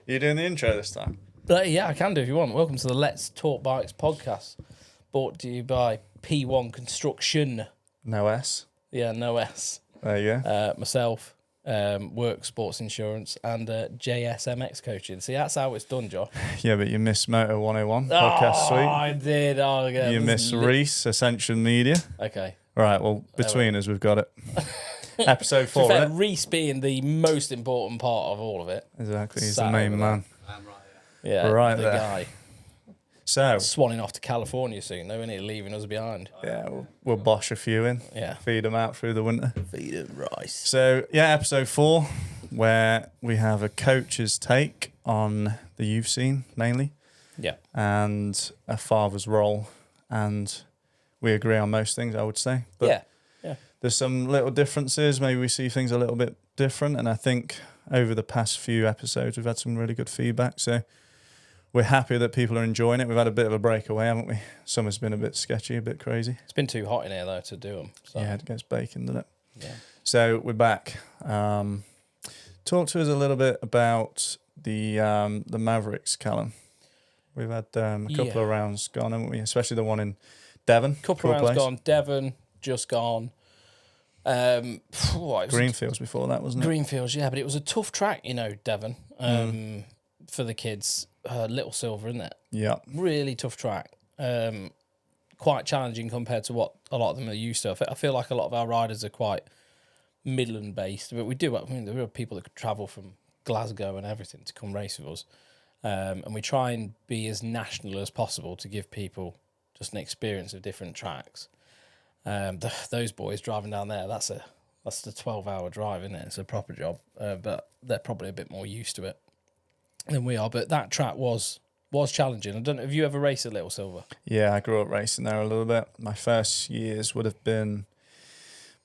You doing the intro this time? Yeah, I can do if you want. Welcome to the Let's Talk Bikes podcast, brought to you by P1 Construction. No S. Yeah, no S. There you go. Myself, Worx Sports Insurance, and JSMX Coaching. See, that's how it's done, Josh. Yeah, but you missed Moto 101 podcast suite. I did. Oh, yeah. You missed Reese, Ascension Media. Okay. Right, well, between us, we've got it. Episode 4, fair, isn't it? Reese being the most important part of all of it. Exactly, he's Sat the main over man. I'm right, Yeah, Right the there. guy. So, Swanning off to California soon, though, isn't he? Leaving us behind. yeah, we'll bosh a few in. Yeah. Feed them out through the winter. Feed him rice. So, yeah, episode 4, where we have a coach's take on the youth scene, mainly, Yeah. and a father's role. And we agree on most things, I would say. But Yeah. there's some little differences. Maybe we see things a little bit different. And I think over the past few episodes, we've had some really good feedback. So we're happy that people are enjoying it. We've had a bit of a breakaway, haven't we? Summer's been a bit sketchy, a bit crazy. It's been too hot in here, though, to do them. So. Yeah, it gets baking, doesn't it? Yeah. So we're back. Talk to us a little bit about the Mavericks, Callum. We've had a couple of rounds gone, haven't we? Especially the one in Devon. Couple of rounds gone. Devon, just gone. Greenfields before that, wasn't it? Greenfields, yeah, but it was a tough track, you know, Devon, for the kids. Little Silver, isn't it? Yeah. Really tough track. Quite challenging compared to what a lot of them are used to. I feel like a lot of our riders are quite Midland based, but we do. I mean, there are people that could travel from Glasgow and everything to come race with us, and we try and be as national as possible to give people just an experience of different tracks. Those boys driving down there, that's the 12-hour drive, isn't it? It's a proper job, but they're probably a bit more used to it than we are. But that track was challenging. I don't know, have you ever raced at Little Silver? Yeah, I grew up racing there a little bit. My first years would have been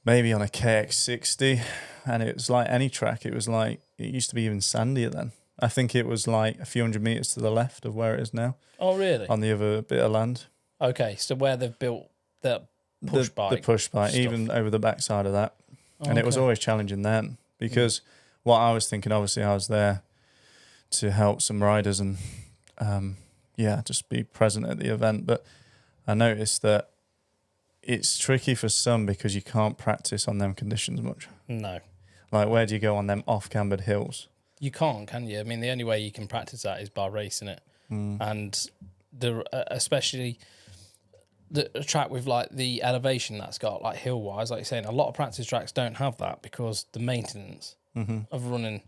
maybe on a KX60, and it was like any track. It was like, it used to be even sandier then. I think it was like a few hundred metres to the left of where it is now. Oh, really? On the other bit of land. Okay, so where they've built the push bike. The push bike, stuff. even over the backside of that. Oh, and it was okay. always challenging then, because what I was thinking, obviously I was there to help some riders and just be present at the event. But I noticed that it's tricky for some because you can't practice on them conditions much. No. Like, where do you go on them off-cambered hills? You can't, can you? I mean, the only way you can practice that is by racing it. And especially the track with like the elevation that's got, like hill-wise, like you're saying, a lot of practice tracks don't have that because the maintenance of running.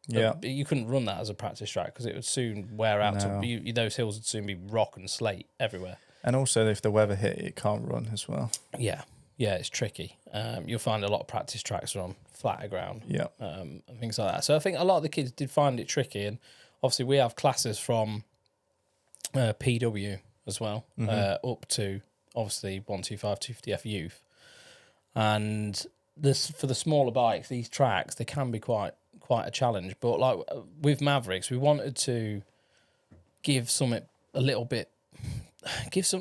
Yeah. You couldn't run that as a practice track because it would soon wear out. No. Those hills would soon be rock and slate everywhere. And also, if the weather hit, it can't run as well. Yeah, it's tricky. You'll find a lot of practice tracks are on flatter ground, Yeah. and things like that. So I think a lot of the kids did find it tricky, and obviously we have classes from PW as well, up to obviously 125 250F youth, and this for the smaller bikes, these tracks they can be quite a challenge. But like with Mavericks, we wanted to give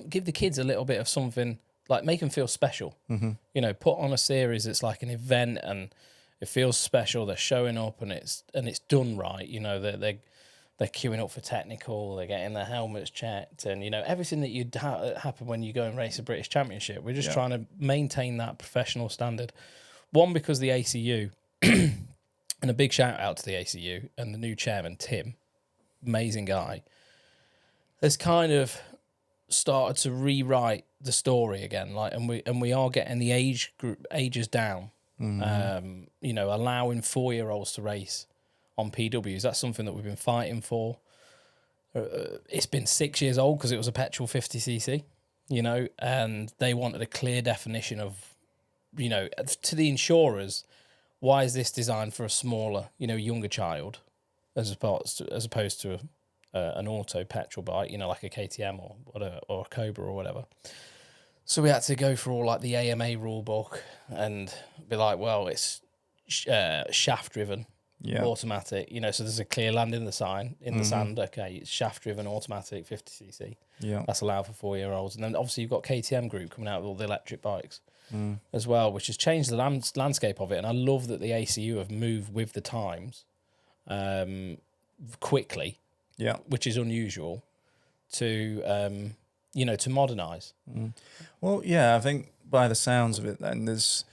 give the kids a little bit of something, like make them feel special. You know, put on a series that's like an event and it feels special. They're showing up and it's done right. You know, they're queuing up for technical. They're getting their helmets checked, and you know everything that you'd happen when you go and race a British Championship. We're just trying to maintain that professional standard. One, because the ACU, and a big shout out to the ACU and the new chairman Tim, amazing guy, has kind of started to rewrite the story again, like, and we are getting the ages down. You know, allowing 4-year-olds to race on PWs. That's something that we've been fighting for. It's been 6 years old because it was a petrol 50cc, you know, and they wanted a clear definition of, you know, to the insurers, why is this designed for a smaller, you know, younger child, as opposed to an auto petrol bike, you know, like a KTM or whatever, or a Cobra or whatever. So we had to go through all like the AMA rule book and be like, well, it's shaft driven, automatic, you know, so there's a clear landing in the sign in the sand. Okay, it's shaft driven, automatic, 50cc. Yeah, that's allowed for 4-year-olds. And then obviously you've got KTM Group coming out with all the electric bikes as well, which has changed the landscape of it. And I love that the ACU have moved with the times quickly, which is unusual, to to modernise. Well, yeah, I think by the sounds of it, then there's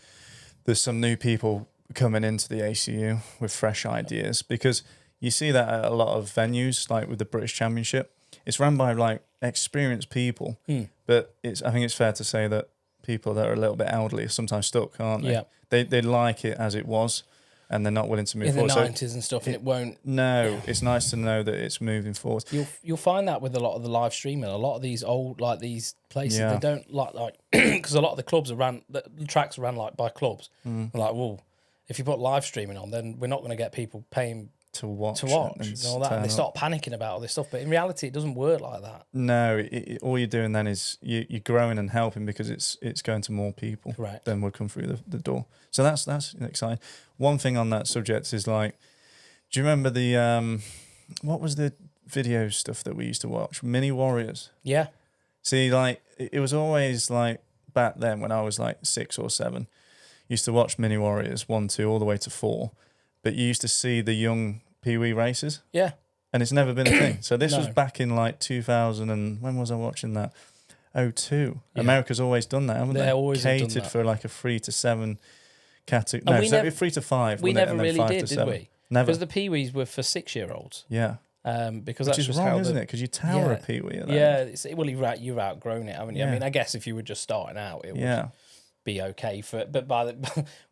some new people coming into the ACU with fresh ideas, because you see that at a lot of venues, like with the British Championship. It's run by like experienced people, but I think it's fair to say that people that are a little bit elderly are sometimes stuck, aren't they? Yeah. They like it as it was, and they're not willing to move in forward. the 90s and stuff, and it won't. No, it's nice to know that it's moving forward. You'll find that with a lot of the live streaming, a lot of these old, like these places, they don't like because a lot of the clubs the tracks are ran like by clubs. Like, well, if you put live streaming on, then we're not going to get people paying to watch and all that. And they start panicking about all this stuff, but in reality, it doesn't work like that. No, all you're doing then is you're growing and helping, because it's going to more people than would come through the door. So that's exciting. One thing on that subject is, like, do you remember the what was the video stuff that we used to watch? Mini Warriors. Yeah. See, like, it was always like back then when I was like 6 or 7, used to watch Mini Warriors 1, 2, all the way to 4. But you used to see the young Pee-wee races. Yeah. And it's never been a thing. So this was back in like 2000, and when was I watching that? 2002. Yeah. America's always done that, haven't they? Always catered for like a 3 to 7 category. No, 3 to 5. We never really did we? Never. Because the Pee-wees were for 6-year-olds. Yeah. Because which that's is just wrong, how isn't it? Because you tower a Pee-wee at that. Yeah. Well, you've outgrown it, haven't you? I mean, I guess if you were just starting out, it would be okay for it, but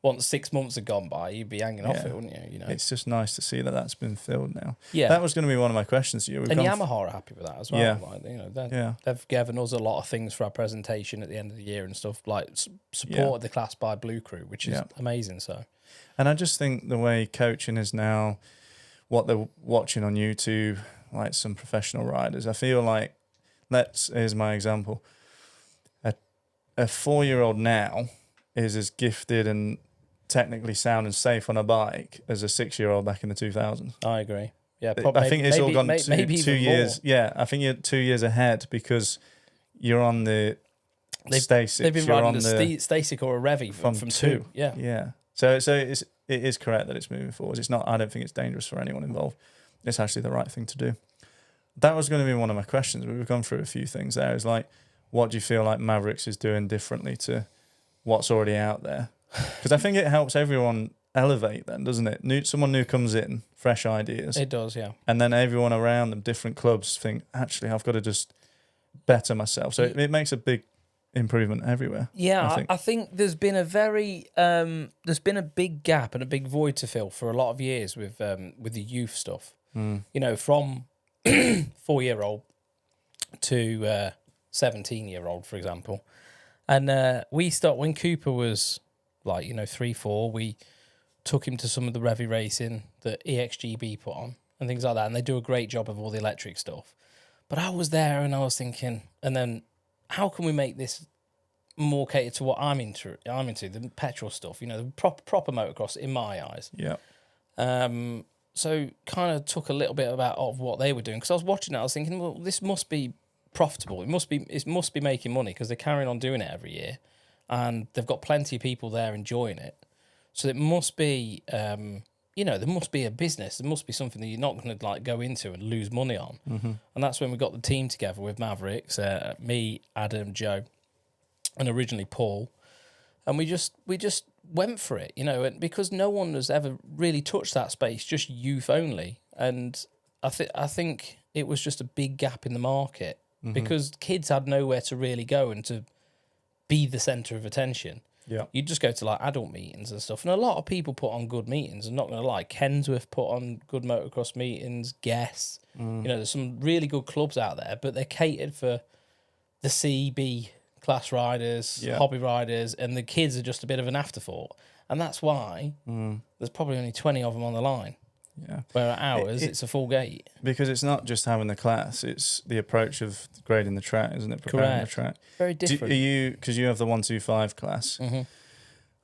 once 6 months had gone by, you'd be hanging off it, wouldn't you? It's just nice to see that that's been filled now. Yeah, that was going to be one of my questions to you. And Yamaha are happy with that as well. Yeah, like, they've given us a lot of things for our presentation at the end of the year and stuff, like supported the class by Blue Crew, which is amazing. So, and I just think the way coaching is now, what they're watching on YouTube, like some professional riders, I feel like here's my example. A 4-year-old now is as gifted and technically sound and safe on a bike as a 6-year-old back in the 2000s. I agree. Yeah, I think it's all gone 2 years. More. Yeah, I think you're 2 years ahead, because you're on the Stasics. They've been riding the Stasic or a Revy from 2. Yeah, yeah. So it is correct that it's moving forward. It's not. I don't think it's dangerous for anyone involved. It's actually the right thing to do. That was going to be one of my questions. We've gone through a few things there. It's like, what do you feel like Mavericks is doing differently to what's already out there? Because I think it helps everyone elevate then, doesn't it? Someone new comes in, fresh ideas. It does, yeah. And then everyone around them, different clubs, think, actually, I've got to just better myself. So it makes a big improvement everywhere. Yeah, I think there's been a big gap and a big void to fill for a lot of years with the youth stuff. You know, from 4-year-old to 17-year-old, for example. And when Cooper was like, 3, 4, we took him to some of the Revy racing that EXGB put on and things like that. And they do a great job of all the electric stuff. But I was there and I was thinking, and then how can we make this more catered to what I'm into, the petrol stuff, the proper motocross in my eyes. Yeah. So kind of took a little bit of what they were doing, because I was watching it. I was thinking, well, this must be profitable. It must be making money, because they're carrying on doing it every year, and they've got plenty of people there enjoying it. So it must be, there must be a business. There must be something that you're not going to like go into and lose money on. Mm-hmm. And that's when we got the team together with Mavericks, me, Adam, Joe, and originally Paul, and we just went for it, and because no one has ever really touched that space, just youth only. And I think it was just a big gap in the market, because kids had nowhere to really go and to be the centre of attention. Yeah, you'd just go to like adult meetings and stuff, and a lot of people put on good meetings. I'm not going to lie, Kensworth put on good motocross meetings. Guess, there's some really good clubs out there, but they're catered for the CB class riders, hobby riders, and the kids are just a bit of an afterthought. And that's why there's probably only 20 of them on the line. Yeah. Where at ours, it's a full gate. Because it's not just having the class, it's the approach of grading the track, isn't it? Preparing the track. Very different. Because you have the 125 class,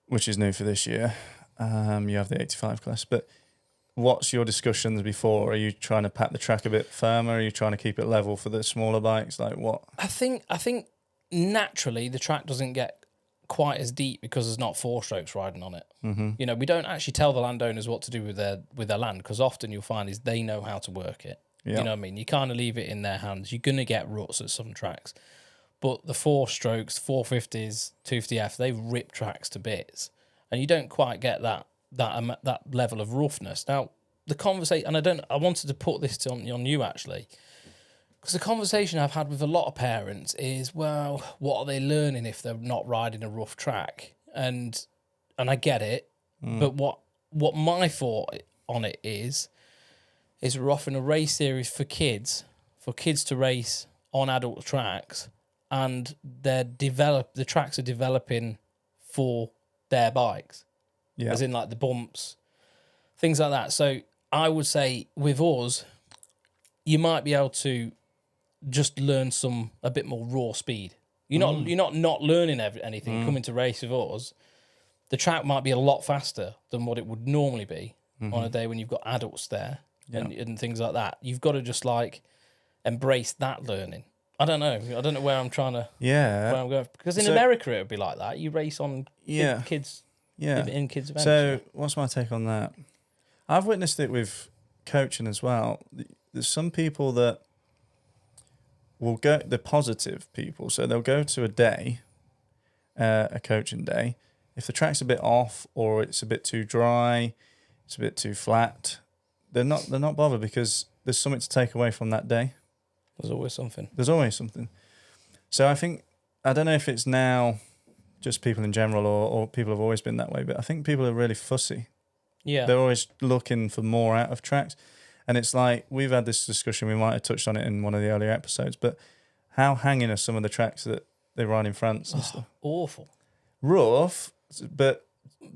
which is new for this year. You have the 85 class. But what's your discussions before? Are you trying to pack the track a bit firmer? Are you trying to keep it level for the smaller bikes? Like what? I think naturally the track doesn't get quite as deep because there's not 4 strokes riding on it. You know, we don't actually tell the landowners what to do with their land, because often you'll find is they know how to work it. Yeah. You know what I mean? You kind of leave it in their hands. You're going to get ruts at some tracks. But the 4 strokes, 450s, 250F, they rip tracks to bits. And you don't quite get that level of roughness. Now, the conversation, and I wanted to put this on you actually, because the conversation I've had with a lot of parents is, well, what are they learning if they're not riding a rough track? And I get it, but what my thought on it is we're offering a race series for kids to race on adult tracks, and the tracks are developing for their bikes, as in like the bumps, things like that. So I would say with us, you might be able to just learn a bit more raw speed. You're not learning anything coming to race with us. The track might be a lot faster than what it would normally be on a day when you've got adults there and things like that. You've got to just like embrace that learning. I don't know where I'm trying to where I'm going, because in America it would be like that. You race on kids in kids events. So what's my take on that? I've witnessed it with coaching as well. There's some people that will go, the positive people, so they'll go to a day, a coaching day. If the track's a bit off or it's a bit too dry, it's a bit too flat, they're not bothered, because there's something to take away from that day. There's always something. So I don't know if it's now just people in general or people have always been that way, but I think people are really fussy. Yeah. They're always looking for more out of tracks. And it's like, we've had this discussion, we might have touched on it in one of the earlier episodes, but how hanging are some of the tracks that they ride in France and stuff? Awful. Rough, but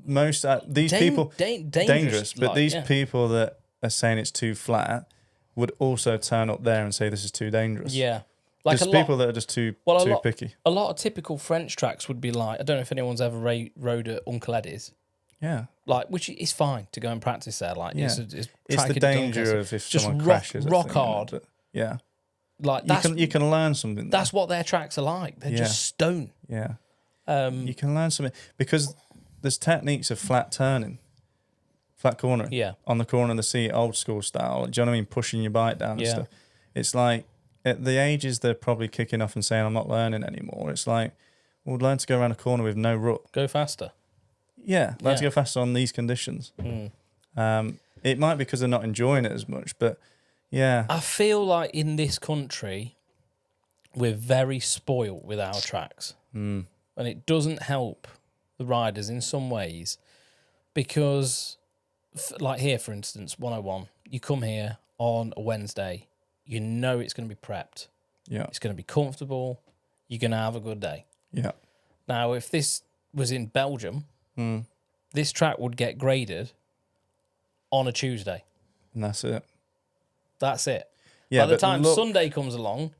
most these people dangerous. But these people that are saying it's too flat would also turn up there and say this is too dangerous. Yeah, like there's people that are just too picky. A lot of typical French tracks would be like, I don't know if anyone's ever rode at Uncle Eddie's. Yeah, like, which is fine to go and practice there. Like, it's the danger of if just someone crashes, rock hard. But yeah, like you can learn something. That's what their tracks are like. They're just stone. Yeah, you can learn something because there's techniques of flat turning, flat cornering. Yeah, on the corner of the seat, old school style. Do you know what I mean? Pushing your bike down and stuff. It's like at the ages they're probably kicking off and saying, "I'm not learning anymore." It's like, we'll learn to go around a corner with no rut. Go faster. Yeah, learn to go faster on these conditions. It might be because they're not enjoying it as much, but yeah. I feel like in this country, we're very spoilt with our tracks. And it doesn't help the riders in some ways, because, like here, for instance, 101, you come here on a Wednesday, you know it's going to be prepped. Yeah. It's going to be comfortable. You're going to have a good day. Yeah. Now, if this was in Belgium, this track would get graded on a Tuesday. And that's it. That's it. Yeah, By the time Sunday comes along,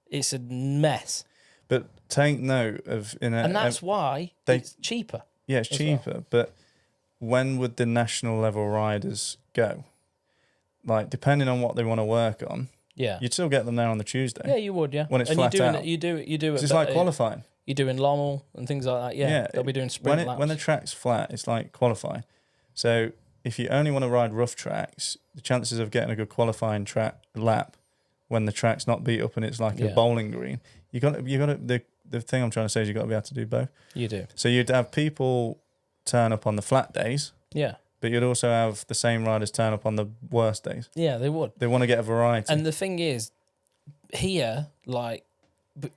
it's a mess. But take note of... and that's why it's cheaper. Yeah, it's cheaper. Well. But when would the national level riders go? Like, depending on what they want to work on, you'd still get them there on the Tuesday. Yeah, you would, when it's flat out. You do it. It's like qualifying. You're doing Lommel and things like that. They'll be doing sprint laps. When the track's flat, it's like qualifying. So if you only want to ride rough tracks, the chances of getting a good qualifying lap when the track's not beat up and it's like a bowling green, you got to. The thing I'm trying to say is you got to be able to do both. You do. So you'd have people turn up on the flat days. Yeah. But you'd also have the same riders turn up on the worst days. Yeah, they would. They want to get a variety. And the thing is, here, like,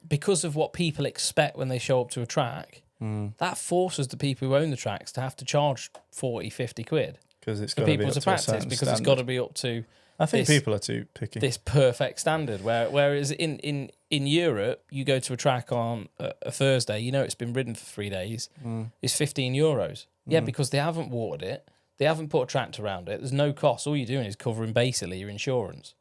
because of what people expect when they show up to a track, that forces the people who own the tracks to have to charge 40, 50 quid because it's for people to practice, because it's got to be up to. I think people are too picky. This perfect standard. Whereas in Europe, you go to a track on a Thursday, you know it's been ridden for 3 days, it's €15. Yeah, because they haven't watered it, they haven't put a tractor around it. There's no cost. All you're doing is covering basically your insurance.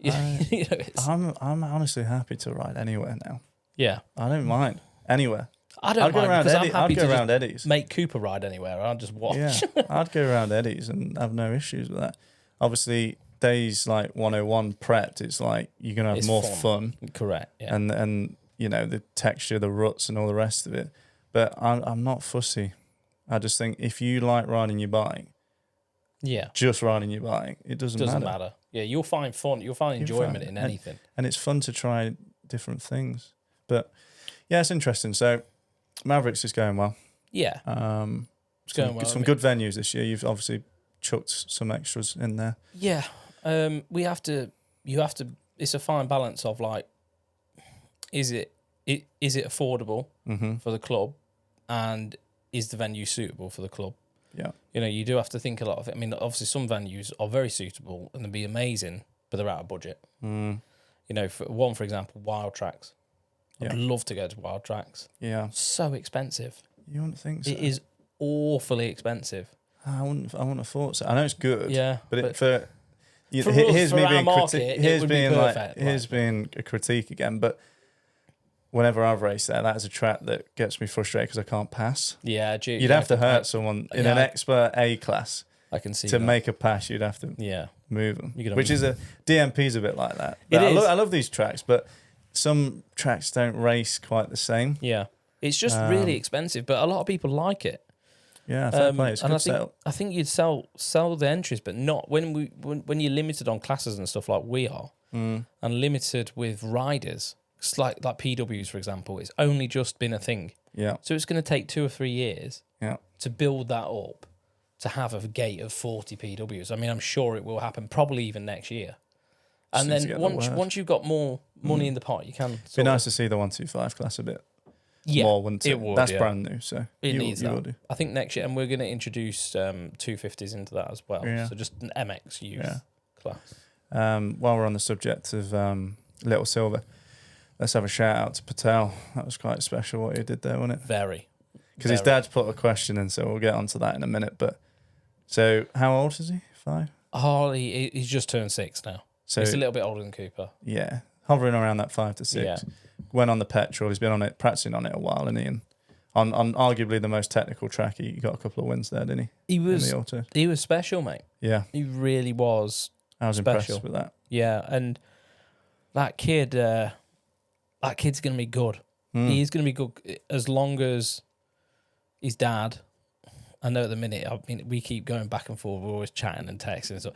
I'm honestly happy to ride anywhere now. Yeah, I don't mind anywhere. I don't mind, because I'm happy to go around Eddie's. Make Cooper ride anywhere. I'll just watch. Yeah, I'd go around Eddie's and have no issues with that. Obviously, days like 101 prepped, it's like you're gonna have more fun. Correct. Yeah. And you know the texture, the ruts, and all the rest of it. But I'm not fussy. I just think if you like riding your bike, just riding your bike, it doesn't matter. Yeah, you'll find fun. You'll find enjoyment in anything. And it's fun to try different things. But yeah, it's interesting. So Mavericks is going well. Yeah. It's going well. Some good venues this year. You've obviously chucked some extras in there. Yeah. You have to, it's a fine balance of like, is it affordable for the club, and is the venue suitable for the club? Yeah. You know, you do have to think a lot of it. I mean, obviously some venues are very suitable and they'll be amazing, but they're out of budget. You know, for example, Wild Tracks. I'd love to go to Wild Tracks. Yeah. So expensive. You wouldn't think so? It is awfully expensive. I wouldn't have thought so. I know it's good. Yeah. But here's being a critique again, but whenever I've raced there, that is a track that gets me frustrated because I can't pass. Yeah, you'd have to hurt someone in an expert A class. I can see to that. make a pass. You'd have to move them, which is DMP's a bit like that. I love these tracks, but some tracks don't race quite the same. Yeah, it's just really expensive, but a lot of people like it. Yeah, fair play. It's a good setup. I think you'd sell the entries, but not when you're limited on classes and stuff like we are, and limited with riders. It's like PWs, for example. It's only just been a thing. Yeah. So it's going to take 2 or 3 years. Yeah. To build that up, to have a gate of 40 PWs. I mean, I'm sure it will happen, probably even next year. And then once you've got more money in the pot, you can. It'd be nice to see the 125 class a bit. Yeah, more, wouldn't it? That's brand new, so it needs that. Will do. I think next year, and we're going to introduce 250s into that as well. Yeah. So just an MX youth class. While we're on the subject of Little Silver, let's have a shout out to Patel. That was quite special what he did there, wasn't it? Very. Because his dad's put a question in, so we'll get onto that in a minute. But so, how old is he? 5? Harley, he's just turned 6 now. So he's a little bit older than Cooper. Yeah, hovering around that 5 to 6. Yeah. Went on the petrol. He's been on it, practicing on it a while, isn't he? And on arguably the most technical track, he got a couple of wins there, didn't he? He was special, mate. Yeah, he really was. I was special. Impressed with that. Yeah, and that kid's going to be good. He's going to be good as long as his dad. I know at the minute, I mean, we keep going back and forth. We're always chatting and texting. So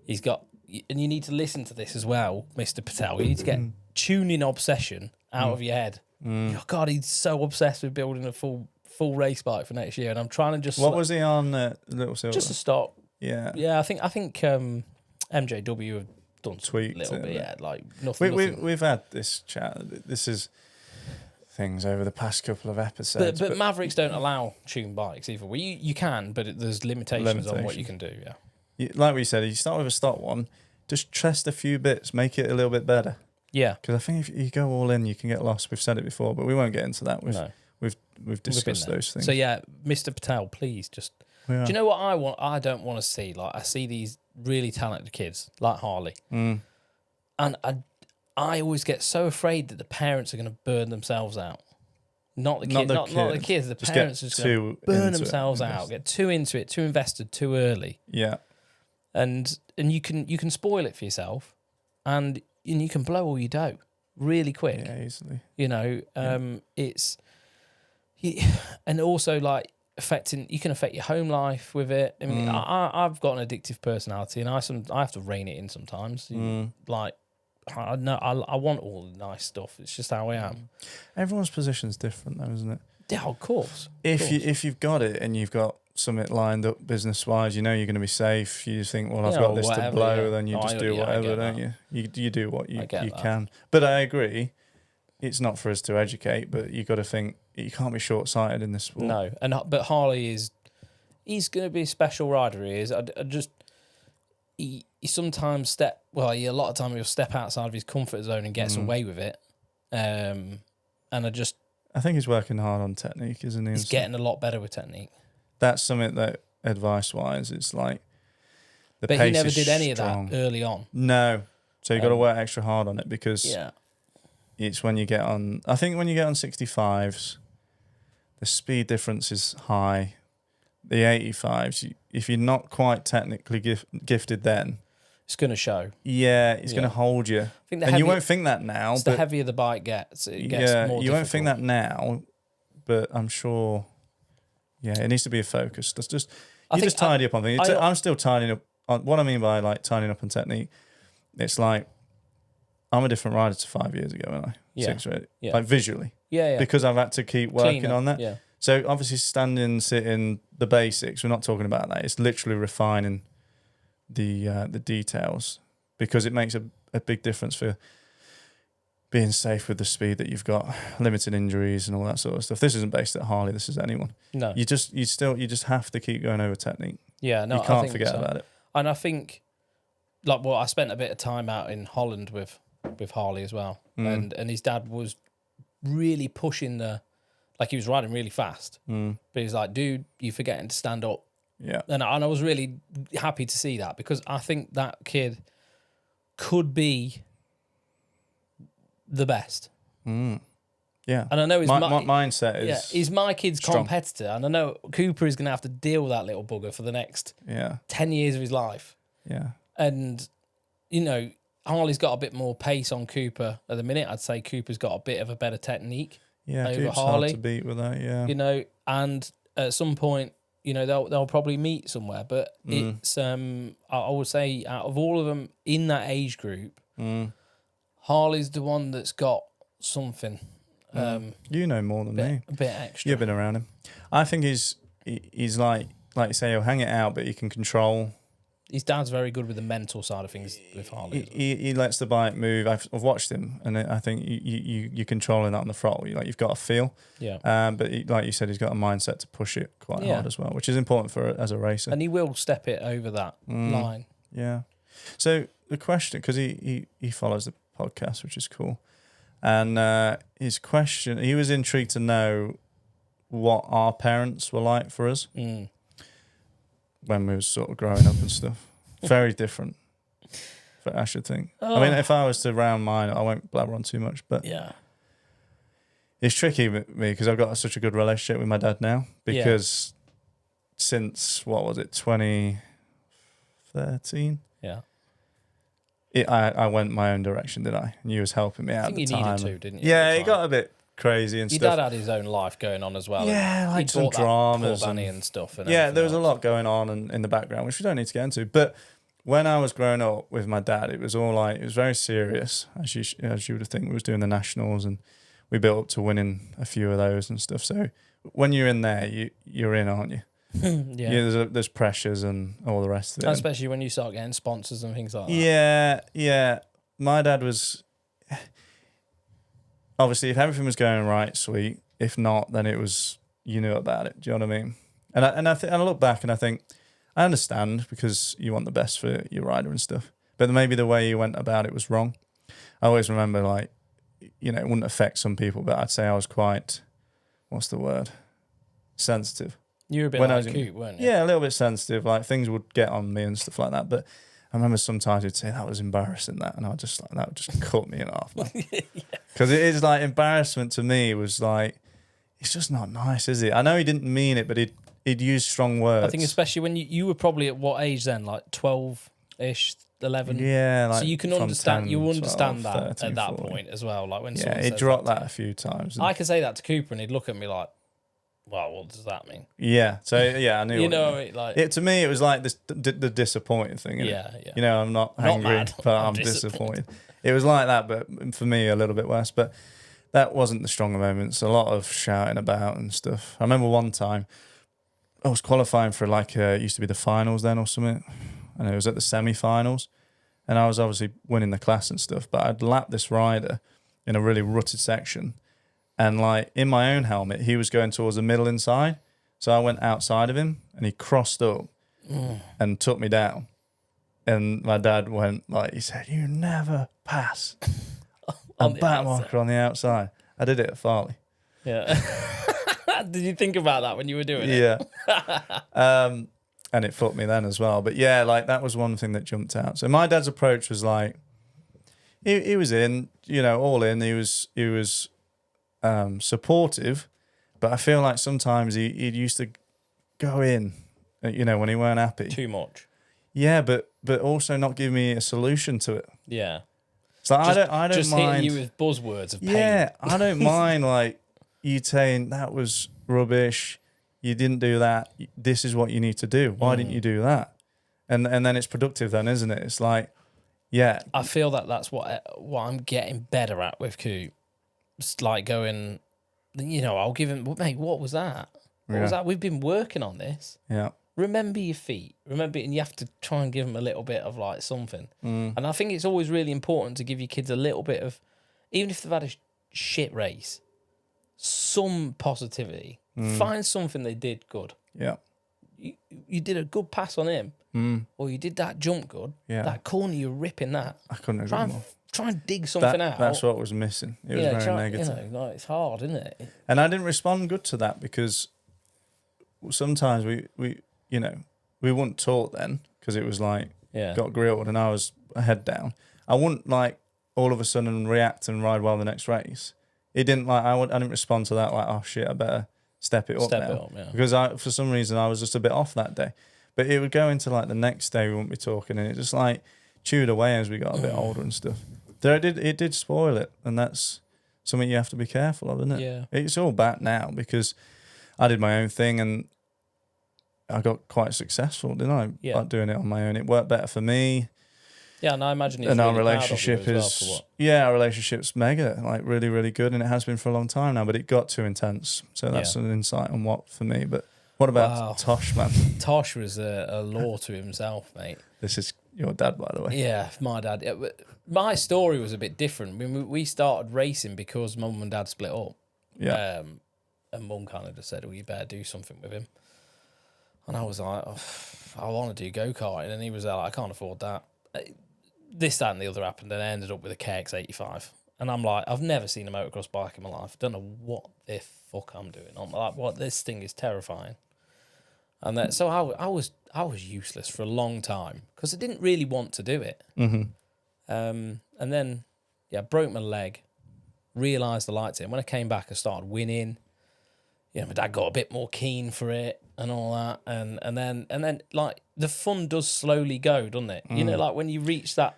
he's got, and you need to listen to this as well, Mr. Patel. You need to get tuning obsession out of your head. Oh God, he's so obsessed with building a full race bike for next year, and I'm trying to just. What was he on, Little Silver? Just a stock. Yeah, yeah. I think MJW have done tweaked a little bit. Yeah, like nothing. We've had this chat. This is things over the past couple of episodes. But Mavericks don't allow tuned bikes either. Well, you can, but there's limitations on what you can do. Yeah, like we said, you start with a stock one. Just test a few bits, make it a little bit better. Yeah, because I think if you go all in, you can get lost. We've said it before, but we won't get into that. We've discussed those things. So yeah, Mr. Patel, please just. Do you know what I want? I don't want to see. Like I see these really talented kids like Harley, and I always get so afraid that the parents are going to burn themselves out. Not the kids. The parents are just going to burn themselves out. Get too into it, too invested, too early. Yeah, and you can spoil it for yourself, and you can blow all your dough really quick. Yeah, easily. You know, it's and also like you can affect your home life with it. I mean, I've got an addictive personality, and I have to rein it in sometimes. Like, I want all the nice stuff. It's just how I am. Everyone's position's different, though, isn't it? Yeah, of course. If you've got it and you've got something lined up business wise, you know you're going to be safe. You think, well, I've got this to blow, then you just do whatever, don't you? You do what you can. But I agree, it's not for us to educate, but you got to think you can't be short sighted in this sport. No, but Harley he's going to be a special rider. He is. He sometimes a lot of time he'll step outside of his comfort zone and gets away with it. And I think he's working hard on technique, isn't he? He's getting a lot better with technique. That's something that advice-wise, it's like the pace. But he never did any of that early on. No, so you got to work extra hard on it because it's when you get on. I think when you get on 65s, the speed difference is high. The 85s, if you're not quite technically gifted, then it's going to show. Yeah, it's going to hold you. And you won't think that now. The heavier the bike gets, it gets more difficult. You won't think that now, but I'm sure, yeah, it needs to be a focus. That's just, I you think just tidy up on things. I'm still tidying up on, what I mean by like tidying up on technique, it's like, I'm a different rider to 5 years ago, aren't I? Yeah. 6 or 8. Yeah. Like visually. Yeah. Because I've had to keep working Cleaner, on that. Yeah. So obviously standing, sitting, the basics, we're not talking about that. It's literally refining the details, because it makes a big difference for being safe with the speed that you've got, limited injuries and all that sort of stuff. This isn't based at Harley, this is anyone. No. You just have to keep going over technique. Yeah, no, you can't I think forget so. about it. And I think, like, well, I spent a bit of time out in Holland with Harley as well, and his dad was really pushing like he was riding really fast, but he was like, dude, you're forgetting to stand up. Yeah. And I was really happy to see that, because I think that kid could be the best. Yeah. And I know his mindset is... Yeah, he's my kid's strong. competitor, and I know Cooper is going to have to deal with that little bugger for the next 10 years of his life. Yeah. And, you know, Harley's got a bit more pace on Cooper at the minute. I'd say Cooper's got a bit of a better technique over Cooper's Harley. hard to beat with that, yeah. You know, and at some point, you know, they'll probably meet somewhere. But it's, I would say, out of all of them in that age group, Harley's the one that's got something. You know more than me. A bit extra. You've been around him. I think he's like you say, he'll hang it out, but he can control. His dad's very good with the mental side of things with Harley. He lets the bike move. I've watched him, and I think you're controlling that on the throttle. You've got a feel. Yeah. But like you said, he's got a mindset to push it quite hard as well, which is important as a racer. And he will step it over that line. Yeah. So the question, because he follows the podcast, which is cool, and his question, he was intrigued to know what our parents were like for us when we was sort of growing up and stuff. Very different, I should think. I mean, if I was to round mine, I won't blabber on too much, but it's tricky with me because I've got such a good relationship with my dad now, because since, what was it, 2013? Yeah. I went my own direction, did I? And you was helping me out at the time. I think you needed to, didn't you? Yeah, it got a bit crazy and Your stuff. dad had his own life going on as well. Yeah, like some dramas and stuff. And there was a lot going on in the background, which we don't need to get into. But when I was growing up with my dad, it was all like, it was very serious, as you would think. We was doing the nationals, and we built up to winning a few of those and stuff. So when you're in there, you're in, aren't you? There's pressures and all the rest of it. Especially when you start getting sponsors and things like that. Yeah. My dad was, obviously, if everything was going right, sweet. If not, then it was, you knew about it. Do you know what I mean? And I look back and I think, I understand, because you want the best for your rider and stuff. But maybe the way you went about it was wrong. I always remember, like, you know, it wouldn't affect some people, but I'd say I was quite, what's the word? Sensitive. You were a bit like Coop, weren't you? Yeah, a little bit sensitive. Like, things would get on me and stuff like that. But I remember sometimes he'd say, that was embarrassing, that. And I just like, that would just cut me in half, man. Because it is like, embarrassment to me was like, it's just not nice, is it? I know he didn't mean it, but he'd use strong words. I think especially when you were probably at what age then? Like 12-ish, 11? Yeah. Like, so you can understand, 10, 12, that 13, at that 14. point as well. Like when he dropped that a few times. I could say that to Cooper and he'd look at me like, well, what does that mean? Yeah. So, yeah, I knew. You know, like... to me, it was like this, the disappointing thing. Yeah. You know, I'm not angry, mad, but I'm disappointed. It was like that, but for me, a little bit worse. But that wasn't the stronger moments. A lot of shouting about and stuff. I remember one time, I was qualifying for like, it used to be the finals then or something. And it was at the semi-finals. And I was obviously winning the class and stuff. But I'd lapped this rider in a really rutted section. And like in my own helmet, he was going towards the middle inside. So I went outside of him and he crossed up and took me down. And my dad went like, he said, you never pass a back marker on the outside. I did it at Farley. Yeah. Did you think about that when you were doing it? Yeah. And it fucked me then as well. But yeah, like that was one thing that jumped out. So my dad's approach was like, he was in, you know, all in. He was supportive, but I feel like sometimes he used to go in, you know, when he weren't happy. Too much. Yeah, but also not give me a solution to it. Yeah. So I don't just mind hitting you with buzzwords of pain. Yeah, I don't mind like, you saying that was rubbish. You didn't do that. This is what you need to do. Why didn't you do that? And then it's productive then, isn't it? It's like, yeah. I feel that's what I'm getting better at with Coop. It's like going, I'll give him, mate, what was that? What was that? We've been working on this. Yeah. Remember your feet. Remember, and you have to try and give them a little bit of like something. And I think it's always really important to give your kids a little bit of, even if they've had a shit race, some positivity. Find something they did good. Yeah. You did a good pass on him, or you did that jump good. Yeah. That corner, you're ripping that. I couldn't agree more. Try and dig something out. That's what was missing. It was very negative. It's hard, isn't it? And I didn't respond good to that because sometimes we weren't taught then because it was like got grilled and I was head down. I wouldn't like all of a sudden react and ride well the next race. It didn't like I didn't respond to that like, oh shit, I better step it up now. Because for some reason I was just a bit off that day. But it would go into like the next day we wouldn't be talking and it just like chewed away as we got a bit older and stuff. It did spoil it, and that's something you have to be careful of, isn't it? Yeah. It's all back now because I did my own thing and I got quite successful, didn't I? Yeah. Like doing it on my own. It worked better for me. Yeah, and I imagine it's and really our relationship our relationship's mega, like really, really good, and it has been for a long time now, but it got too intense. So that's an insight on what for me. But what about Tosh, man? Tosh was a law to himself, mate. This is your dad, by the way. Yeah, my dad. My story was a bit different. We started racing because Mum and Dad split up. Yeah. And Mum kind of just said, well, you better do something with him. And I was like, I want to do go-karting. And he was like, I can't afford that. This, that, and the other happened, and I ended up with a KX85. And I'm like, I've never seen a motocross bike in my life. I don't know what the fuck I'm doing. I'm like, what? This thing is terrifying. And so I was useless for a long time because I didn't really want to do it. Mm-hmm. And then, I broke my leg, realised I liked it. And when I came back, I started winning. My dad got a bit more keen for it and all that. And then like the fun does slowly go, doesn't it? Like when you reach the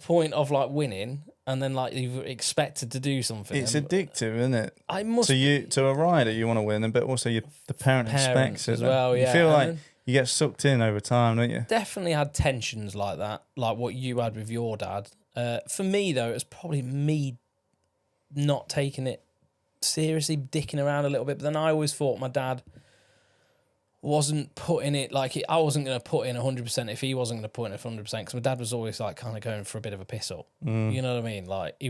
point of like winning and then like you've expected to do something. It's addictive, isn't it? To a rider, you want to win, but also the parent expects it as well. You feel like you get sucked in over time, don't you? Definitely had tensions like that, like what you had with your dad. For me though, it was probably me not taking it seriously, dicking around a little bit. But then I always thought my dad wasn't putting it I wasn't going to put in 100% if he wasn't going to put in 100%, because my dad was always like kind of going for a bit of a piss up. You know what I mean? Like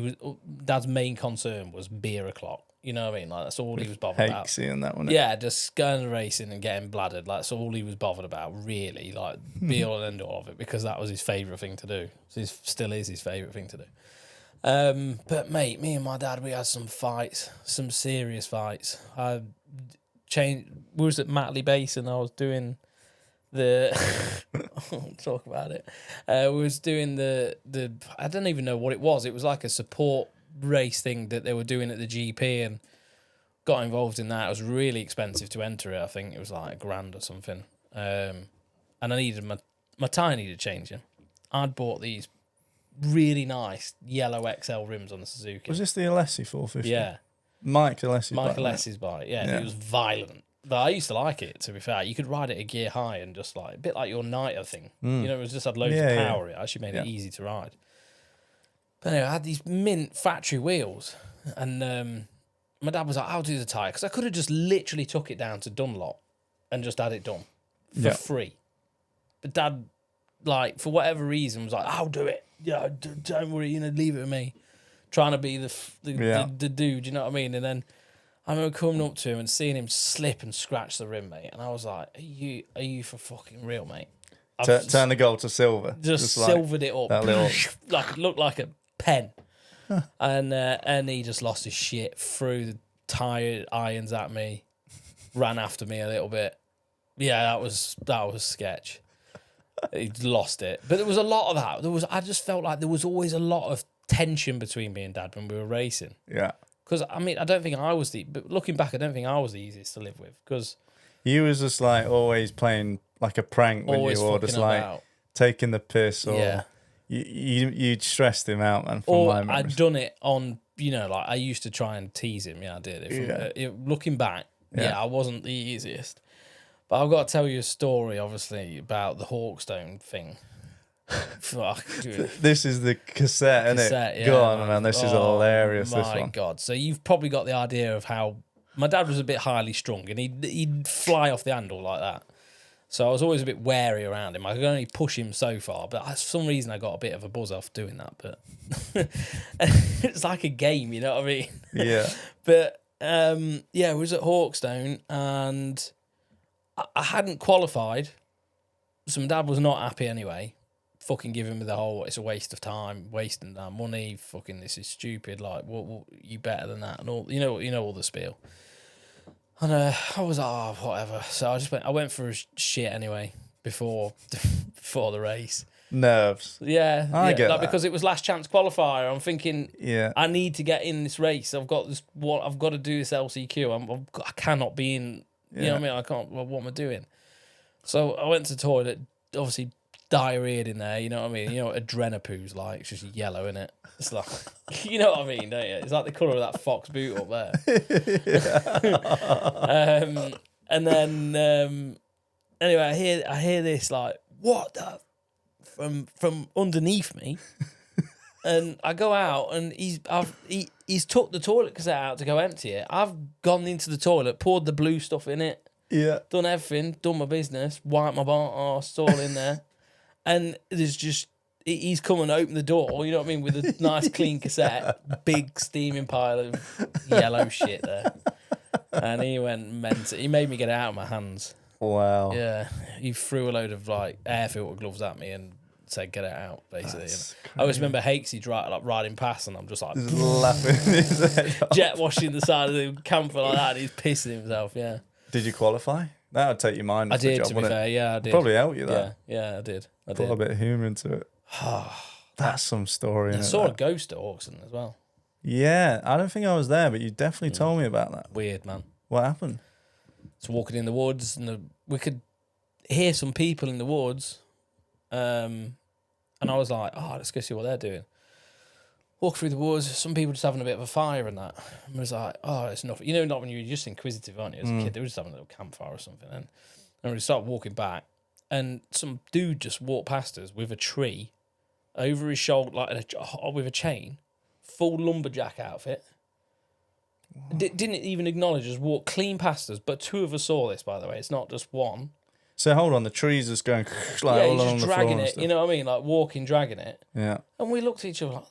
Dad's main concern was beer o'clock. You know what I mean? Like that's all he was bothered about. Seeing that one. Yeah, just going racing and getting bladdered. Like that's all he was bothered about, really. Like be all and end all of it, because that was his favourite thing to do. So it still is his favourite thing to do. But mate, me and my dad, we had some fights, some serious fights. We was at Matley Basin. I was doing the talk about it. We was doing the I don't even know what it was. It was like a support race thing that they were doing at the GP, and got involved in that. It was really expensive to enter it. I think it was like $1,000 or something. And I needed my tyre needed changing. I'd bought these really nice yellow XL rims on the Suzuki. Was this the Alessi 450? Yeah. Mike Alessi's bike. Yeah, it was violent. But I used to like it, to be fair. You could ride it a gear high and just like, a bit like your Niter thing. It was just had loads of power. It actually made it easy to ride. But anyway, I had these mint factory wheels. And my dad was like, I'll do the tyre. Because I could have just literally took it down to Dunlop and just had it done for free. But Dad, like, for whatever reason, was like, I'll do it. Yeah, don't worry, leave it with me. Trying to be the dude, you know what I mean? And then I remember coming up to him and seeing him slip and scratch the rim, mate. And I was like, are you for fucking real, mate? Turn the gold to silver. Just silvered it up. That little... like, it looked like a pen. And he just lost his shit, threw the tyre irons at me, ran after me a little bit. Yeah, that was sketch. He lost it. But there was a lot of that. I just felt like there was always a lot of tension between me and Dad when we were racing. Yeah. Because, I mean, I don't think I was but looking back, I don't think I was the easiest to live with. Because you was just like always playing like a prank when you were just like taking the piss, or you stressed him out, man. Or I'd done it on you know, like I used to try and tease him. Yeah, I did. Looking back, I wasn't the easiest. But I've got to tell you a story, obviously, about the Hawkstone thing. Fuck, dude. This is the cassette, isn't it? Yeah, Go on, man. This is hilarious. This one. My God. So you've probably got the idea of how my dad was a bit highly strung, and he'd fly off the handle like that. So I was always a bit wary around him. I could only push him so far, but for some reason I got a bit of a buzz off doing that. But it's like a game, you know what I mean? Yeah. But we was at Hawkstone, and I hadn't qualified. So my dad was not happy anyway. Fucking giving me the whole, it's a waste of time, wasting our money. Fucking, this is stupid. Like, what you better than that, and all you know all the spiel. And I was like, whatever. So I went for a shit anyway before the race. Nerves. Yeah, I get that. because it was last chance qualifier. I'm thinking, yeah, I need to get in this race. I've got this. I've got to do this LCQ. I cannot be in. You know what I mean? I can't. What am I doing? So I went to the toilet. Obviously, diarrheaed in there. You know what I mean? You know what adrenapoo's like? It's just yellow, isn't it? It's like, you know what I mean, don't you? It's like the colour of that fox boot up there. And then anyway, I hear this like, what the from underneath me, and I go out and he's took the toilet cassette out to go empty it. I've gone into the toilet, poured the blue stuff in it, done everything, done my business, wiped my arse, it's all in there, and there's just. He's come and opened the door, you know what I mean, with a nice clean cassette, big steaming pile of yellow shit there. And he went mental. He made me get it out of my hands. Wow. Yeah. He threw a load of like air filter gloves at me and said, get it out, basically. You know? I always remember Hakesy riding past, and I'm just like, just laughing his head off. Jet washing the side of the camper like that, and he's pissing himself, yeah. Did you qualify? That would take your mind off I did, the job, to be wouldn't fair, it? yeah, I did. Probably help you, that. Yeah, I did. Put a bit of humour into it. That's some story. I saw a ghost at Auckland as well. Yeah, I don't think I was there, but you definitely told me about that. Weird, man. What happened? It's walking in the woods, and we could hear some people in the woods, and I was like, let's go see what they're doing. Walk through the woods, some people just having a bit of a fire and that. And I was like, it's nothing. You know, not when you're just inquisitive, aren't you? As a kid, they were just having a little campfire or something. And we started walking back, and some dude just walked past us with a tree over his shoulder, like with a chain, full lumberjack outfit. Didn't even acknowledge us, walked clean past us. But two of us saw this, by the way. It's not just one. So hold on, the tree's just going like all along the floor. Dragging it, you know what I mean? Like walking, dragging it. Yeah. And we looked at each other like,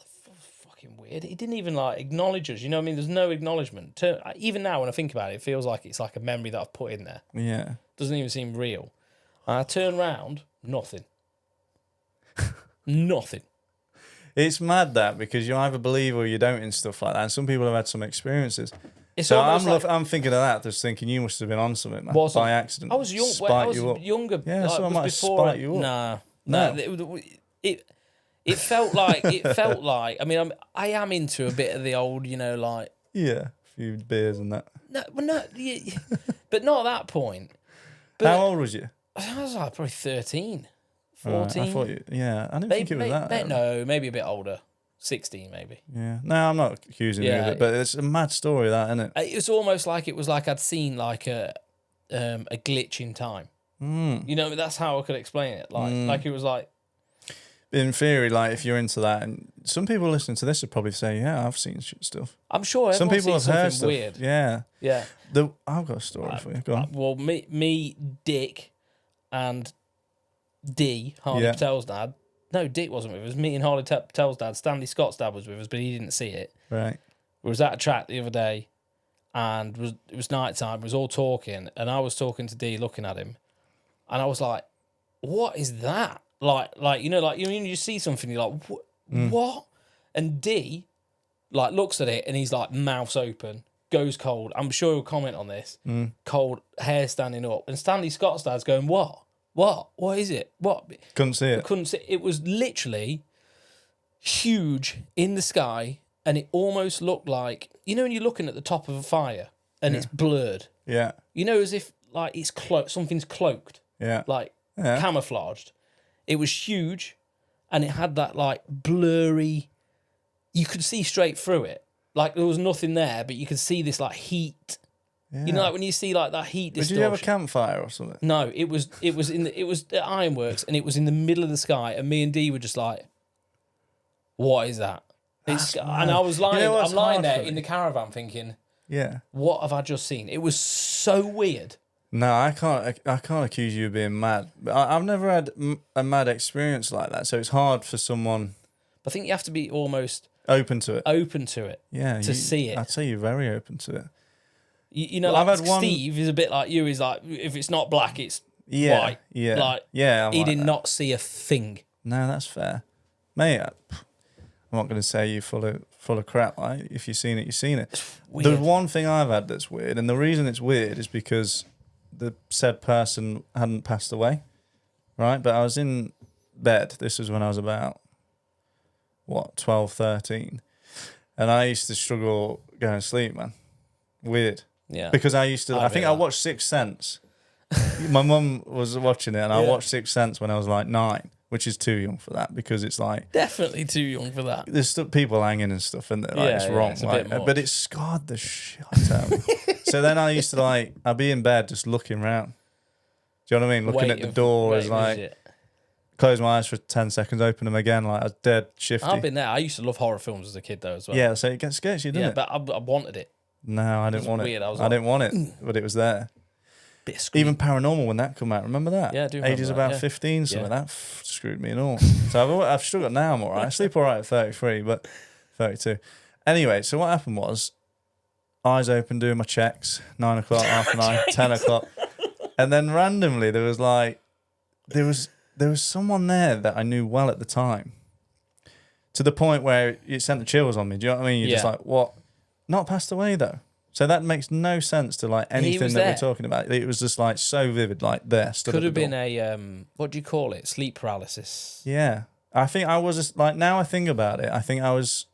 fucking weird. He didn't even like acknowledge us, you know what I mean? There's no acknowledgement. Even now when I think about it, it feels like it's like a memory that I've put in there. Yeah. Doesn't even seem real. And I turn round, nothing. Nothing. It's mad that, because you either believe or you don't in stuff like that. And some people have had some experiences. It's so I'm thinking of that, just thinking you must have been on something, man, by accident. I was young. I was younger. Yeah, like, so I might have spiked you up. No. It felt like I mean, I am into a bit of the old, you know, like a few beers and that. But not at that point. But how old was you? I was like probably 13, 14. Right, I thought I didn't think it was that. No, maybe a bit older. 16 maybe. Yeah. No, I'm not accusing you of it, but it's a mad story, that, isn't it? It was almost like I'd seen like a glitch in time. You know, that's how I could explain it. Like it was like, in theory, like if you're into that, and some people listening to this would probably say, "Yeah, I've seen stuff." I'm sure some people have heard stuff. Weird. Yeah. Yeah. I've got a story for you. Go on. Well, me, Dick, and D, Harley Patel's dad. No, Dick wasn't with us. Me and Harley Patel's dad. Stanley Scott's dad was with us, but he didn't see it. Right. We was at a track the other day, and it was night time. We was all talking, and I was talking to D, looking at him, and I was like, "What is that?" Like you know, like you see something, you're like, what? And D, like looks at it, and he's like mouths open, goes cold. I'm sure he'll comment on this. Cold, hair standing up, and Stanley Scott's dad's going, "What? What is it? What?" Couldn't see it. Couldn't see. It was literally huge in the sky, and it almost looked like, you know, when you're looking at the top of a fire and it's blurred. Yeah. You know, as if like it's something's cloaked. Yeah. Like camouflaged. It was huge, and it had that like blurry. You could see straight through it. like there was nothing there, but you could see this like heat. Yeah. You know, like when you see like that heat distortion. Did you have a campfire or something? No, it was at Ironworks, and it was in the middle of the sky, and me and Dee were just like, "What is that?" And I was lying. I'm lying there in the caravan thinking, "Yeah, what have I just seen?" It was so weird. No, I can't accuse you of being mad. I've never had a mad experience like that, so it's hard for someone. I think you have to be almost open to it. Yeah, to see it. I'd say you're very open to it. You know, like Steve is a bit like you. He's like, if it's not black, it's white. Yeah, like, he did not see a thing. No, that's fair, mate. I'm not going to say you're full of crap. Like, if you've seen it, you've seen it. The one thing I've had that's weird, and the reason it's weird is because the said person hadn't passed away, right? But I was in bed. This was when I was about 12, 13, and I used to struggle going to sleep, man. Weird. Yeah. Because I used to. I think I watched Sixth Sense. My mum was watching it, and I watched Sixth Sense when I was like 9, which is too young for that, because it's like definitely too young for that. There's still people hanging and stuff, and like, it's wrong. It's but it scarred the shit out of me. So then I used to I'd be in bed just looking around. Do you know what I mean? Looking at the door as close my eyes for 10 seconds, open them again, like I was dead shifty. I've been there. I used to love horror films as a kid though as well. Yeah, so it scares you, doesn't it? Yeah, but I wanted it. No, I didn't want weird. it. I didn't want it, but it was there. Even Paranormal, when that came out, remember that? Yeah, I do remember Ages that, about 15, something that screwed me and all. So I've struggled now. I'm all right. I sleep all right at 33, but 32. Anyway, so what happened was, eyes open, doing my checks, 9 o'clock, half 9, 10 o'clock, and then randomly there was someone there that I knew well at the time, to the point where it sent the chills on me. Do you know what I mean? You're just like, what? Not passed away though. So that makes no sense to like anything that we're talking about. It was just like so vivid, like there. Could have been a what do you call it? Sleep paralysis. Yeah, I think I was just, like, now I think about it, I think I was.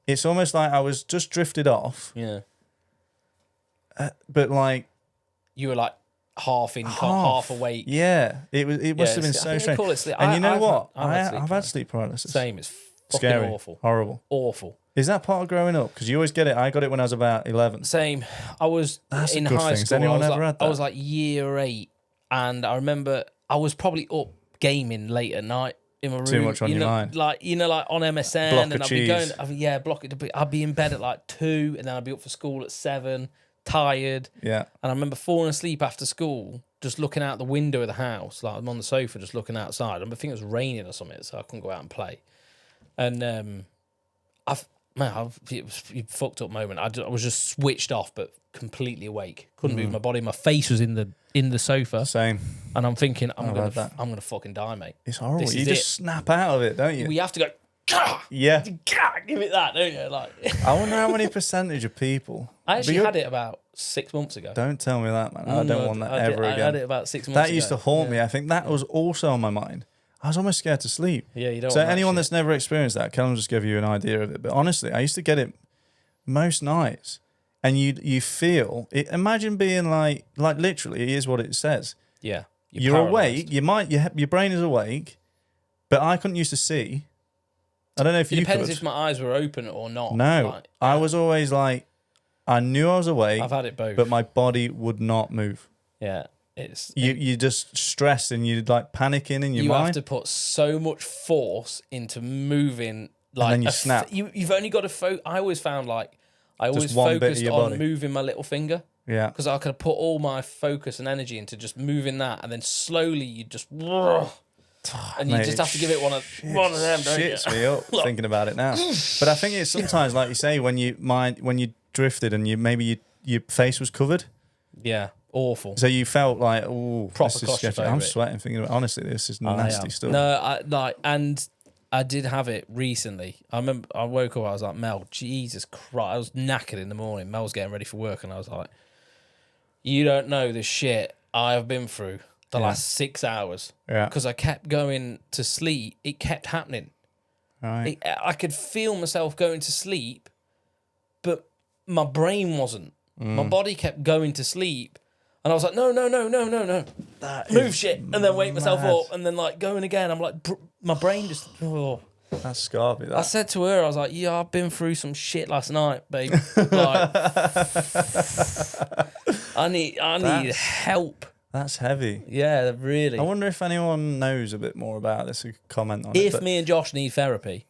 It's almost like I was just drifted off. Yeah. But like you were like half awake. Yeah, it must have been so strange. And you know what? I've had sleep paralysis. Same. It's fucking scary, awful, horrible, awful. Is that part of growing up? Because you always get it. I got it when I was about 11. Same. I was in high school. Has anyone ever had that? I was like year 8, and I remember I was probably up gaming late at night in my room. Too much on your mind. Like on MSN, block and of I'd cheese. be going. I'd be in bed at like 2, and then I'd be up for school at 7, tired. Yeah. And I remember falling asleep after school, just looking out the window of the house. Like I'm on the sofa, just looking outside. I think it was raining or something, so I couldn't go out and play. And it was a fucked up moment. I was just switched off, but completely awake. Couldn't move my body. My face was in the sofa. Same. And I'm thinking, I'm gonna fucking die, mate. It's horrible. You just snap out of it, don't you? We have to go. Gah! Yeah. Gah! Give it that, don't you? Like. I wonder how many percentage of people. I actually had it about 6 months ago. Don't tell me that, man. I don't want that ever again. I had it about 6 months ago. That used to haunt me. I think that was also on my mind. I was almost scared to sleep. Yeah, you don't. So anyone that's never experienced that, Callum just give you an idea of it. But honestly, I used to get it most nights, and you feel it. Imagine being like literally, it is what it says. Yeah, you're awake. Your brain is awake, but I couldn't used to see. I don't know if you could. It depends if my eyes were open or not. No, I was always like, I knew I was awake. I've had it both, but my body would not move. Yeah. You just stressed and you'd like panicking in your mind. You have to put so much force into moving. Like, and then you snap. You've only got to I always found I always focused on moving my little finger. Yeah. Because I could put all my focus and energy into just moving that, and then slowly you just. And you just have to give it one of them, don't you? Shits me up thinking about it now. But I think it's sometimes, like you say, when you drifted and your face was covered. Yeah. Awful. So you felt like, oh, this is sketchy. I'm sweating thinking about it. Honestly, this is nasty stuff. No, and I did have it recently. I remember I woke up, I was like, Mel, Jesus Christ. I was knackered in the morning. Mel was getting ready for work, and I was like, you don't know the shit I have been through the last 6 hours. Yeah. Because I kept going to sleep. It kept happening. Right. I could feel myself going to sleep, but my brain wasn't. My body kept going to sleep. And I was like, no. Move shit. And then wake myself up. And then like going again. I'm like, my brain just, That's scarby, that. I said to her, I was like, yeah, I've been through some shit last night, babe. Like, I need help. That's heavy. Yeah, really. I wonder if anyone knows a bit more about this who could comment on it. If me and Josh need therapy,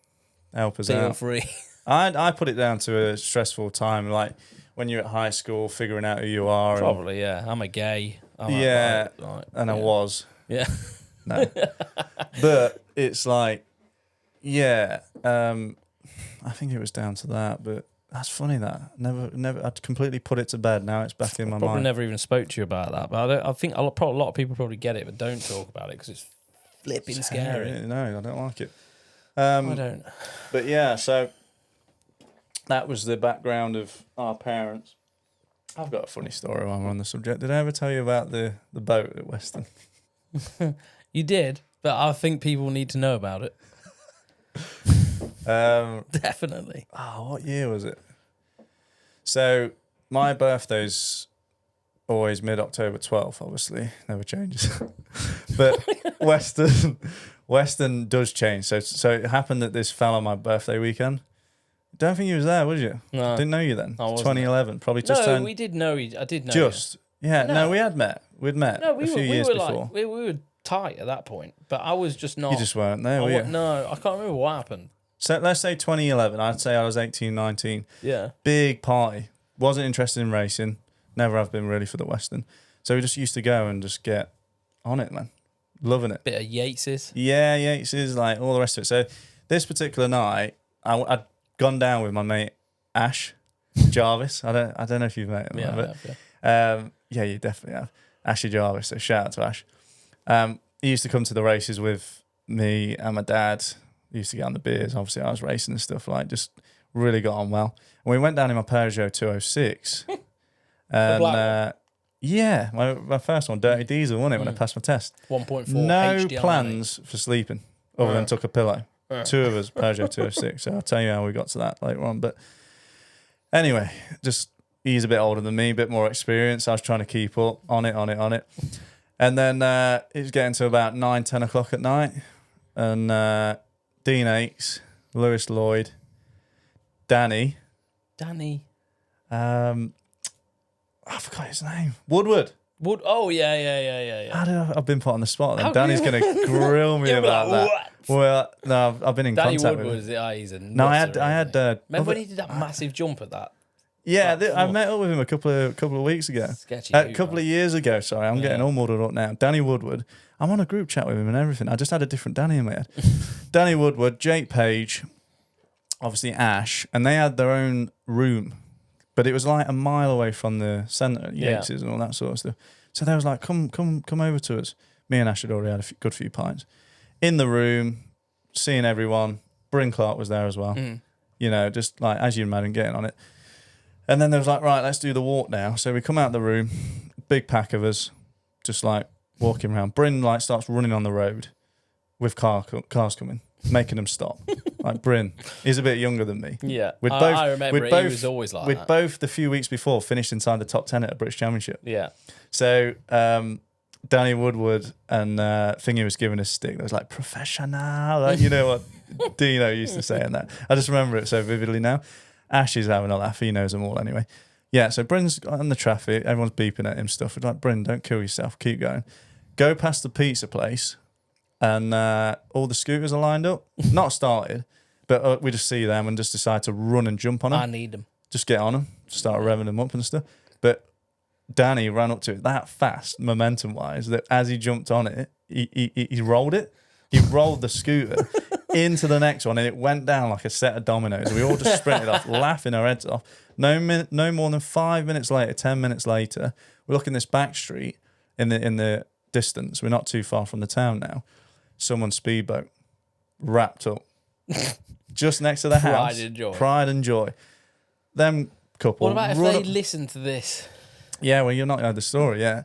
help us feel out. free. I put it down to a stressful time, like when you're at high school, figuring out who you are. Probably, yeah. I'm a gay. I was. Yeah. No. But it's like, yeah, I think it was down to that, but that's funny that. Never, I'd completely put it to bed. Now it's back in my mind. Probably never even spoke to you about that, but I think a lot of people probably get it, but don't talk about it because it's flipping scary. No, I don't like it. I don't. But yeah, so that was the background of our parents. I've got a funny story while we're on the subject. Did I ever tell you about the boat at Weston? You did, but I think people need to know about it. Definitely. Oh, what year was it? So my birthday's always mid-October 12th, obviously. Never changes. But Weston does change. So it happened that this fell on my birthday weekend. Don't think you was there, was you? No. Didn't know you then. I wasn't 2011. Probably just turned... we did know I did know Just. you. Yeah, no, we had met. We'd met a few years before. Like, we were tight at that point, but I was just not... You just weren't there, were you? No, I can't remember what happened. So let's say 2011. I'd say I was 18, 19. Yeah. Big party. Wasn't interested in racing. Never have been really for the Western. So we just used to go and just get on it, man. Loving it. Bit of Yates's. Yeah, Yates's, like all the rest of it. So this particular night, I'd gone down with my mate Ash Jarvis. I don't know if you've met him. Yeah, yeah, you definitely have. Ashy Jarvis. So shout out to Ash. He used to come to the races with me and my dad. He used to get on the beers. Obviously, I was racing and stuff. Like, just really got on well. And we went down in my Peugeot 206. And yeah, my first one, Dirty Diesel, won it when I passed my test. 1.4 No HDI. plans for sleeping other than took a pillow. Two of us, Peugeot 206. So I'll tell you how we got to that later on. But anyway, just he's a bit older than me, a bit more experience. I was trying to keep up on it. And then it was getting to about 9, 10 o'clock at night. And Dean Aikes, Lewis Lloyd, Danny. I forgot his name. Woodward. Oh, yeah. I've been put on the spot. Then Danny's going to grill me about that. What? Well, no, I've been in contact with him. He's a no, I had. Remember when he did that massive jump at that? Yeah, I met up with him a couple of weeks ago. Sketchy. A couple of years ago. Sorry, I'm getting all muddled up now. Danny Woodward. I'm on a group chat with him and everything. I just had a different Danny in my head. Danny Woodward, Jake Page, obviously Ash, and they had their own room, but it was like a mile away from the centre, Yates's and all that sort of stuff. So they was like, come over to us. Me and Ash had already had a good few pints. In the room, seeing everyone. Bryn Clark was there as well. You know, just like, as you imagine, getting on it. And then there was like, right, let's do the walk now. So we come out the room, big pack of us, just like walking around. Bryn like starts running on the road with cars coming, making them stop. Like Bryn, he's a bit younger than me. Yeah, I remember it. He was always like that. We'd both, the few weeks before, finished inside the top 10 at a British Championship. Yeah. So Danny Woodward and Thingy was giving us stick. There was like, professional. Like, you know what Dino used to say in that. I just remember it so vividly now. Ash is having a laugh. He knows them all anyway. Yeah, so Bryn's on the traffic. Everyone's beeping at him stuff. We're like, Bryn, don't kill yourself. Keep going. Go past the pizza place and all the scooters are lined up. Not started, but we just see them and just decide to run and jump on them. I need them. Just get on them. Start revving them up and stuff. But Danny ran up to it that fast, momentum-wise, that as he jumped on it, he rolled it. He rolled the scooter into the next one, and it went down like a set of dominoes. We all just sprinted off, laughing our heads off. No more than 5 minutes later, 10 minutes later, we're looking this back street in the distance. We're not too far from the town now. Someone's speedboat wrapped up just next to the house. Pride and joy. Them couple. What about if they listen to this? Yeah, well, you're not heard the story, yeah.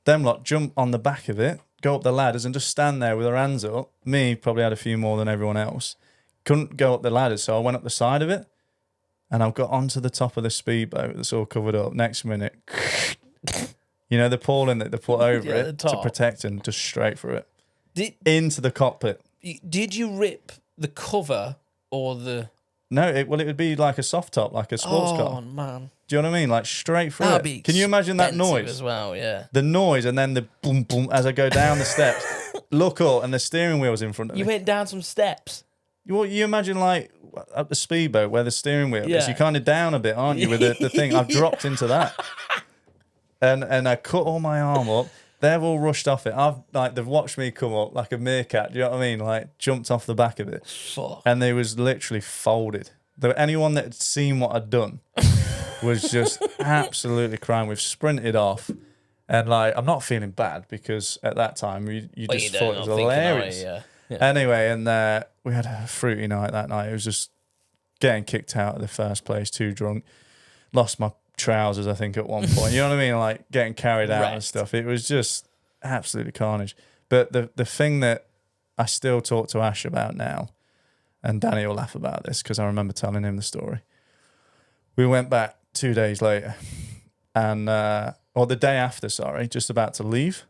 Them lot jump on the back of it, go up the ladders and just stand there with their hands up. Me, probably had a few more than everyone else. Couldn't go up the ladders, so I went up the side of it and I've got onto the top of the speedboat that's all covered up. Next minute, you know, the pawling that they put over it to protect and just straight through it. Into the cockpit. Did you rip the cover or the... No, it would be like a soft top, like a sports car. Oh, man. Do you know what I mean? Like straight through That'd it. be Can you imagine that expensive noise? as well, yeah. The noise and then the boom, boom as I go down the steps. Look up and the steering wheel's in front of me. You went down some steps. You imagine like at the speedboat where the steering wheel is. Yeah. You're kind of down a bit, aren't you, with the thing? I've dropped into that. And I cut all my arm up. They've all rushed off it. They've watched me come up like a meerkat. Do you know what I mean? Like jumped off the back of it. Fuck. And they was literally folded. Anyone that had seen what I'd done was just absolutely crying. We've sprinted off. And like, I'm not feeling bad because at that time you just thought it was hilarious. Yeah. Anyway, and we had a fruity night that night. It was just getting kicked out of the first place, too drunk. Lost my trousers, I think, at one point. You know what I mean? Like getting carried out and stuff. It was just absolutely carnage. But the thing that I still talk to Ash about now, and Danny will laugh about this because I remember telling him the story. We went back 2 days later, and or the day after, sorry, just about to leave.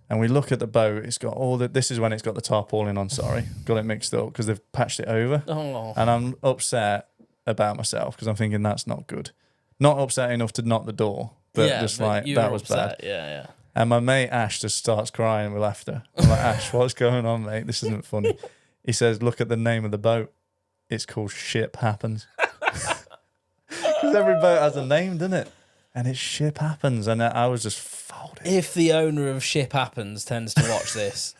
And we look at the boat. It's got this is when it's got the tarpaulin on, sorry. Got it mixed up because they've patched it over. Oh. And I'm upset about myself because I'm thinking that's not good. Not upset enough to knock the door, but just like, that was bad. Yeah. And my mate Ash just starts crying with laughter. I'm like, Ash, what's going on, mate? This isn't funny. He says, look at the name of the boat. It's called Ship Happens. Because every boat has a name, doesn't it? And it's Ship Happens. And I was just folded. If the owner of Ship Happens tends to watch this,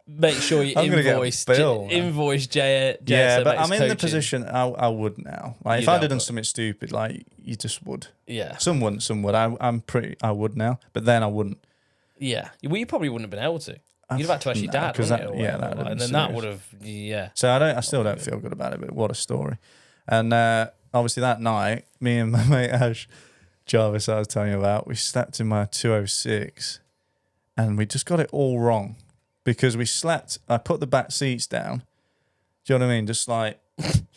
make sure you invoice JSMX Yeah, but I'm Coaching. in the position I would now. Like if I'd have done something stupid, like you just would. Yeah. Some wouldn't, some would. I would now, but then I wouldn't. Yeah. Well, you probably wouldn't have been able to. You'd have had to ask your dad, that wouldn't would you? have And been then that serious. would have, yeah. So I still don't feel good about it, but what a story. And obviously that night, me and my mate Ash Jarvis I was telling you about, we slept in my 206 and we just got it all wrong because I put the back seats down. Do you know what I mean? Just like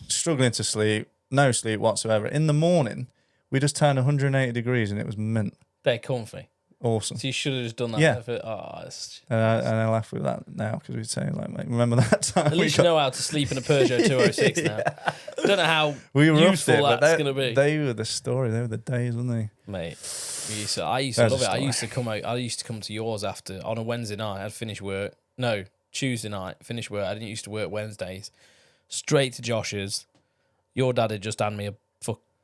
struggling to sleep, no sleep whatsoever. In the morning, we just turned 180 degrees and it was mint. They're comfy. Awesome. So you should have just done that. Yeah. And I laugh with that now because we'd say, like, mate, remember that time? At least you know how to sleep in a Peugeot 206 now. Don't know how useful that's going to be. They were the story. They were the days, weren't they? Mate, I used to love it. I used to come to yours on a Wednesday night. I'd finish work. No, Tuesday night, finish work. I didn't used to work Wednesdays. Straight to Josh's. Your dad had just handed me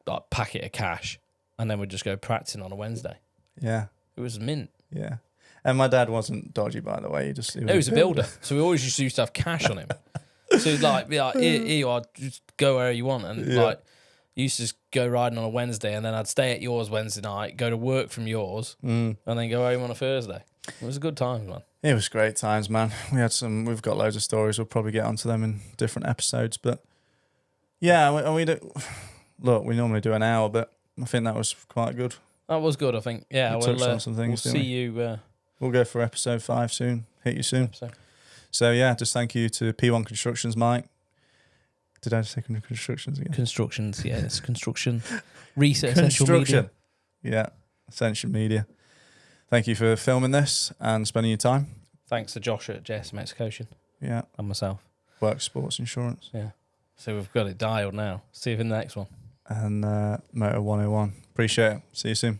a packet of cash and then we'd just go practicing on a Wednesday. Yeah. It was mint. Yeah. And my dad wasn't dodgy, by the way. He was a builder. So we always used to have cash on him. So he'd be like, here you are, just go where you want. And like, you used to just go riding on a Wednesday and then I'd stay at yours Wednesday night, go to work from yours, and then go home on a Thursday. It was a good time, man. It was great times, man. We've got loads of stories. We'll probably get onto them in different episodes. But yeah, we normally do an hour, but I think that was quite good. That was good, I think. Yeah, touched on some things, we'll see you. We'll go for episode 5 soon. Hit you soon. So yeah, just thank you to P1 Constructions, Mike. Did I say Constructions again? Constructions, yeah, it's construction. Research, Ascension Media. Yeah, Ascension Media. Thank you for filming this and spending your time. Thanks to Josh at JSMX Coaching. Yeah. And myself. Worx Sports Insurance. Yeah. So we've got it dialed now. See you in the next one. And Moto 101. Appreciate it. See you soon.